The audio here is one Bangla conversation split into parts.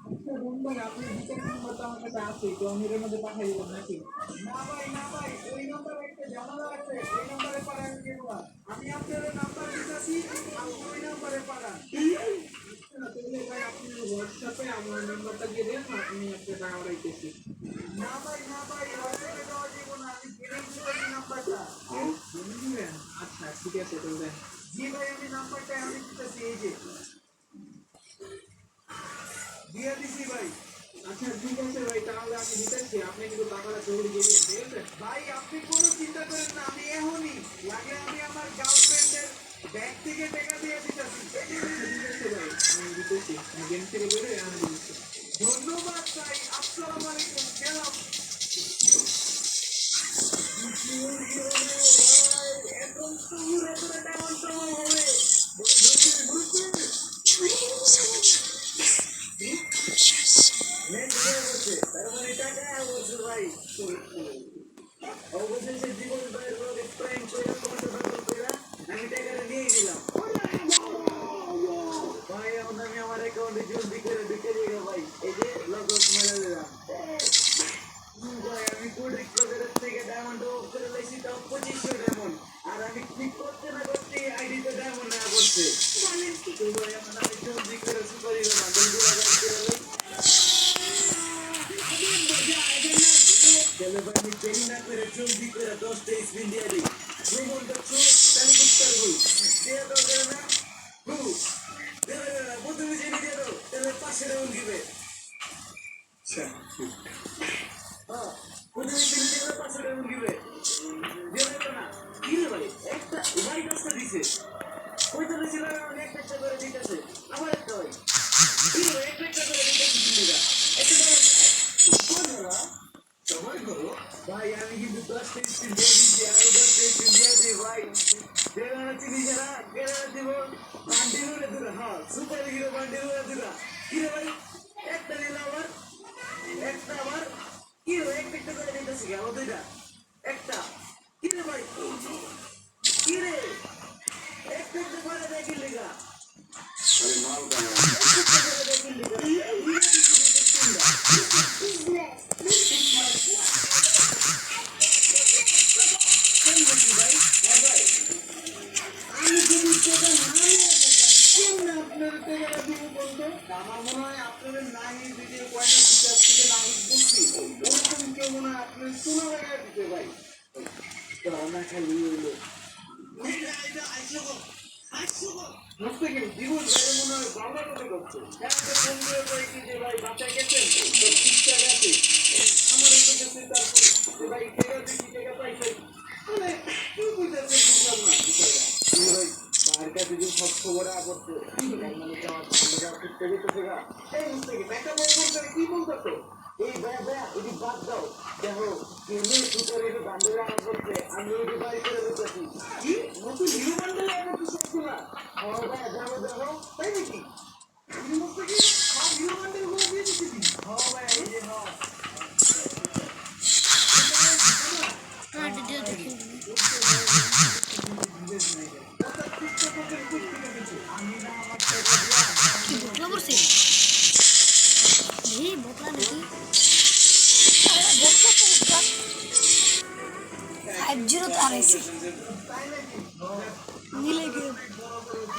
আচ্ছা বন্ধু আপনি দুটো নাম্বার তো আমার কাছে আছে তো আমি এর মধ্যে পাঠিয়ে দেবো নাকি? না ভাই না ভাই ওই নাম্বারে একটা ঝামেলা আছে ওই নাম্বারে পাঠান কেন? আমি আপনার নাম্বার দিতেছি আপনি ওই নাম্বারে পাঠান। না তাহলে ভাই আপনি হোয়াটসঅ্যাপে আমার নাম্বারটা দিয়ে দেন আমি আপনার টাকা পাঠাইতেছি। না ভাই না ভাই হোয়াটসঅ্যাপে দেওয়া যাবে না আমি জেনে দিতেছি নাম্বারটা। জেনে দিবেন? আচ্ছা ঠিক আছে তাহলে। জি ভাই আমি নাম্বারটা আমি দিতেছি এই যে দিয়ে দিছি ভাই। আচ্ছা ঠিক আছে ভাই তাহলে আমি দিতেছি আপনি কিন্তু টাকাটা জরুরি দিয়ে দিন ঠিক আছে ভাই আপনি কোনো চিন্তা করেন না আমি এখনই লাগে আমি আমার গার্লফ্রেন্ডের ব্যাগ থেকে টাকা দিয়ে দিতেছি। আচ্ছা ঠিক আছে ভাই আমি দিতেছি আমি গেম থেকে বেরোয় আমি দিচ্ছি। ধন্যবাদ ভাই আসসালামু আলাইকুম গেলাম। এখন তো ঘুরে ঘুরে তেমন সময় হবে তার মানে টাকা বলছে ভাই অবশেষে জীবন ভাইয়ের লগে প্র্যাঙ্ক কইরা তোমাকে দখল কইরা আমি টাকাটা নিয়ে দিলাম। ভাই এখন আমি আমার অ্যাকাউন্টে জলদি করে ঢুকে দিই ভাই এই যে লগআউট মেরে দিলাম। ভাই আমি কোডিক প্রোডাক্ট থেকে ডায়মন্ড অফ করে লাইছি তাও 2500 ডায়মন্ড আর আমি ক্লিক করতে না করতে আইডিতে ডায়মন্ড না করছে তো ভাই এখন আমি জলদি করে সুপার হিরো বান্ডেল গুলো গাইড করে লই। चलो भाई मैं देरी ना करे जल्दी करे 10 स्पिन दिया दी रोमन का चो ताली कुत्तर हो दे दो करना हु दे दो बोतल में जेनी दे दो तेरे पास राउंड गिवे अच्छा हां बोतल में जेनी दे दो पास राउंड गिवे दे दो ना কি ভাই একটা ভাই দশটা দিছে কই তো ছিল না একটা করে দিতেছে আবার একটা ভাই কি ভাই একটা করে দিতেছে একটা কোন হলো সময় করো ভাই আমি কিন্তু 10 স্পিন দিয়ে দিচ্ছি আর 10 স্পিন দিয়ে দিই ভাই দেনা চিনি যারা কেনা দিব বান্ডিল উড়ে দিলা হ্যাঁ সুপার হিরো বান্ডিল উড়ে দিলা কি রে ভাই একটা দিলা আবার কি রে একটা করে দিতেছি কি আমার দুইটা একটা কি রে ভাই কি রে একটা করে দেখি লিগা আরে মাল গানা একটা করে দেখি লিগা আমার মনে হয় আপনাদের নাই ভিডিও কয়টা ফিচার থেকে নাই বলছি ওরকম কেউ মনে হয় আপনার শোনা জায়গায় দিতে ভাই না খালি হইলো জীবন ভাই মনে হয় বাংলা কথা করছে একটা ফোন করে ভাই কি যে ভাই বাসায় গেছেন তো ঠিকঠাক আছে আমার এই কাছে তারপর ভাই টাকা দিচ্ছি টাকা পাইছে মানে কি বুঝাতে বুঝলাম না ভাই বাহার কাছে যদি সব খবর আপত্তি মানে যাওয়ার করতে যেতেছে গা এই বুঝতে কি একটা বই বলতে কি বলতো এই ভাইয়া ভাইয়া এটি বাদ দাও দেখো কেমনি সুপার হিরো বান্ডেল আমার করছে আমি ওই বাড়ি করে দিতেছি কি নতুন হিরো বান্ডেল আমার তো সবগুলা হ্যাঁ ভাইয়া দেখো দেখো তাই নাকি তুমি বলতে কি সব হিরো বান্ডেল গুলো দিয়ে দিচ্ছি হ্যাঁ ভাইয়া এই যে হ্যাঁ जीरो तो आ रही थी नीले के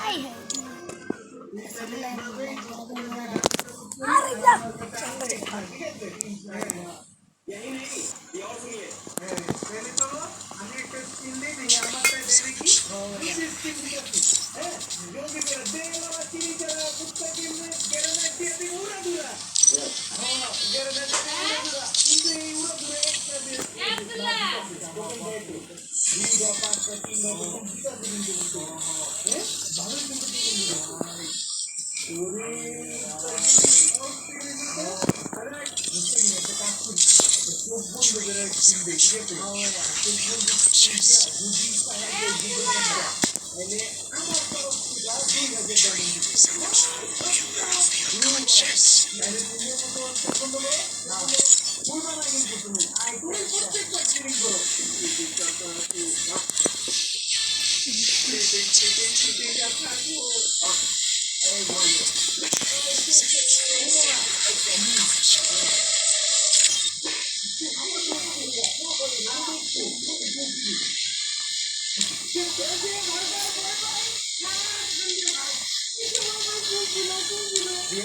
आई है यही नहीं ये और सुनिए पहले तो हमें एक स्किल दे देंगे हमारे देने की दूसरी स्किल दिखाती है जो भी कर दे वाला चीनी चला कुत्ता के में गेरना दिया पूरा दूरा हां गेरना दिया पूरा इनसे पूरा दूरा एक कर दे ये दो पांच का तीन लोग कितना दिन है बाहर से पूरी अरे বন্ধ করে কিন দেখি তো মানে আমার তরফ থেকে 2000 টাকা दिया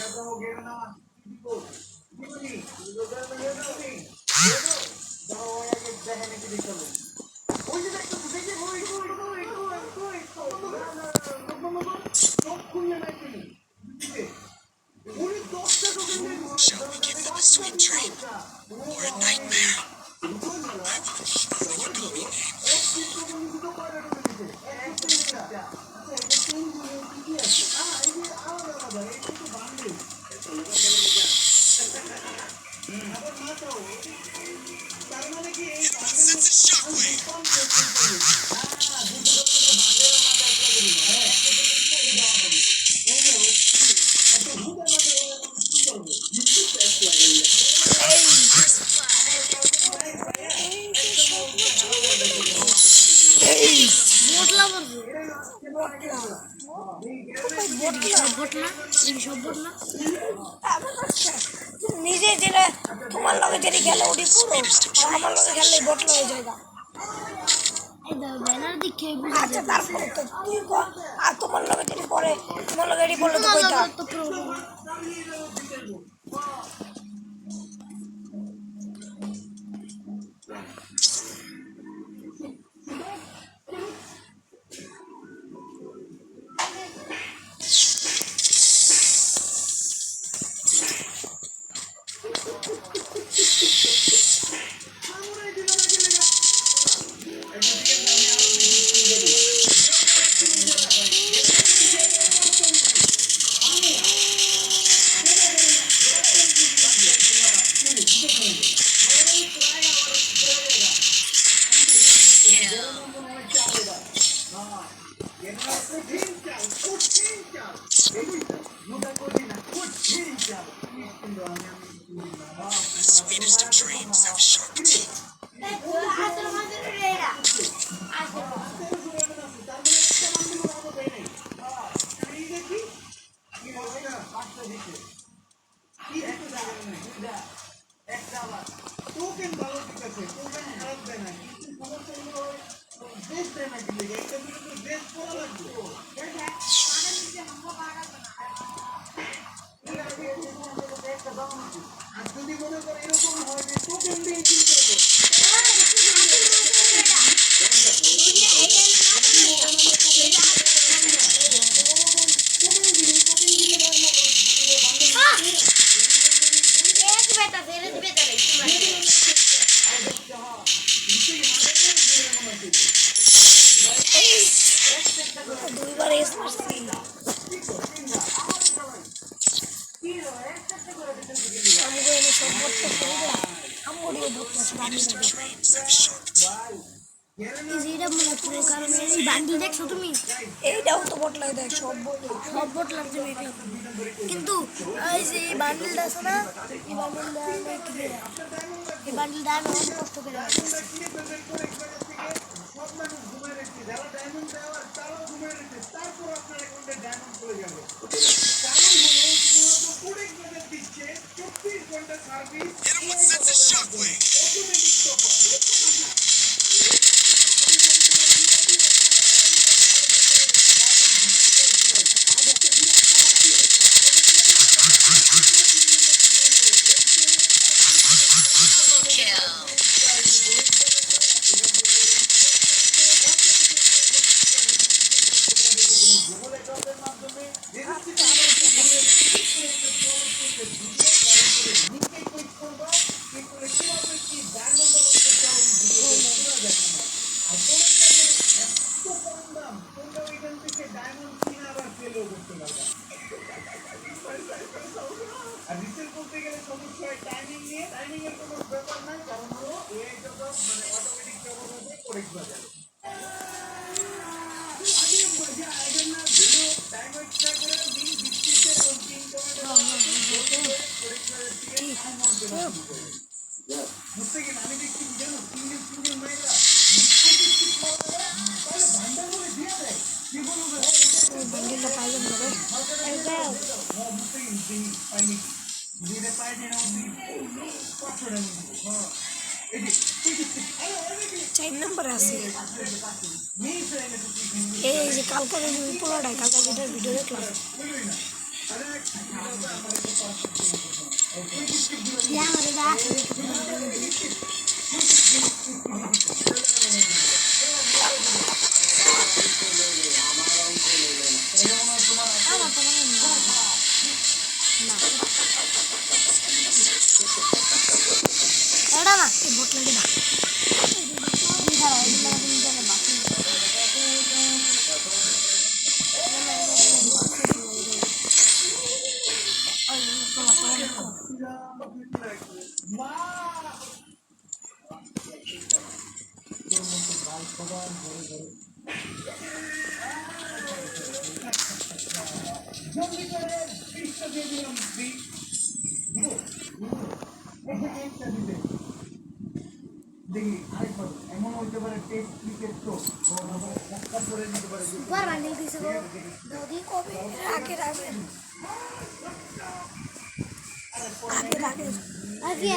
तो हो गया ना को दीदी लोगों ने ये नहीं ये तो जाओ आगे बहने के लिए चलो ওই যে দেখো দেখে ওই সব খুলে নাই তুমি দিতে উনি 10টা টোকেন দিয়ে Shall we give them a sweet dream or a nightmare? I will leave for your domain name. Sense a shockwave. বটলা বলবো বটলা বটলা এই সব বটলা নিজে যেটা তোমার লগে যেটা খেলে ওটি পুরো আর আমার লগে খেললে বটলা হয়ে যায় ব্যানার দেখে আচ্ছা তারপরে তো তুই আর তোমার লগে যেটি পরে তোমার লগে এটি বললে তো কইতা The sweetest of dreams have sharp teeth. Token ভালো ঠিক আছে টোকেন খারাপ দেয় না কিন্তু সমস্যা হলো ড্রেস দেয় না কিন্তু এইটা কিন্তু ড্রেস পরা লাগবে আর যদি মনে করো এরকম হয় যে টোকেন দিয়ে কিনতে হবে দুইবার এস মারছি আমাকে এনে সব বটটা করে দিলাম আমগড়িও বটটা বানিয়ে দেবো Dreams have sharp teeth. এইটা মনে করে কারণ এই বান্ডিল দেখছো তুমি এইটাও তো বটলাই দেয় সব বটলার তুমি কিন্তু এই যে এই বান্ডিলটা আছে না এই বান্ডিলটা এই বান্ডিলটা আমি অনেক কষ্ট করে সব মানুষ ঘুমায় রেখেছে যারা ডায়মন্ড দেওয়ার তারাও ঘুমায় রেখেছে তারপর আপনার অ্যাকাউন্টে ডায়মন্ড চলে যাবে কারণ হলো শুধুমাত্র কোডিং মেথড দিচ্ছে 24 ঘন্টা service Hit him with sense of shockwave. Automatic top আর রিসেল করতে গেলে সমস্যা হয় টাইমিং নিয়ে টাইমিং এর কোনো ব্যাপার নাই কারণ হলো এই জন্য মানে অটোমেটিক ব্যবহার হবে কোরেক্ট বাজার আগে মজা আগে না ভিডিও টাইম এক্সট্রা করে লিংক ডিসক্রিপশনে এবং পিন কমেন্টে কোরেক্ট বাজার থেকে কমন দেওয়া শুরু করে বুঝতে গেলে আমি দেখছি জানো সিঙ্গেল মাইরা তাহলে ভান্ডার বলে দিয়ে দেয় কি বলবো বান্ডিলটা পাইলাম না রে বুঝতে গেছি পাইনি যেটা পাই যেন 500 টাকা 4 নম্বরে আছে। এই যে কালকে পোলাটা কালকে যেটার ভিডিও দেখলাম এটা না এই ভোট লাগে না দেখি আরেকবার এমন হইতে পারে টেস্ট ক্রিকেট তো করে দিতে পারে সুপার বান্ডিল দিছে গো নদী কবে রাগে রাগে আগে রাগে আগে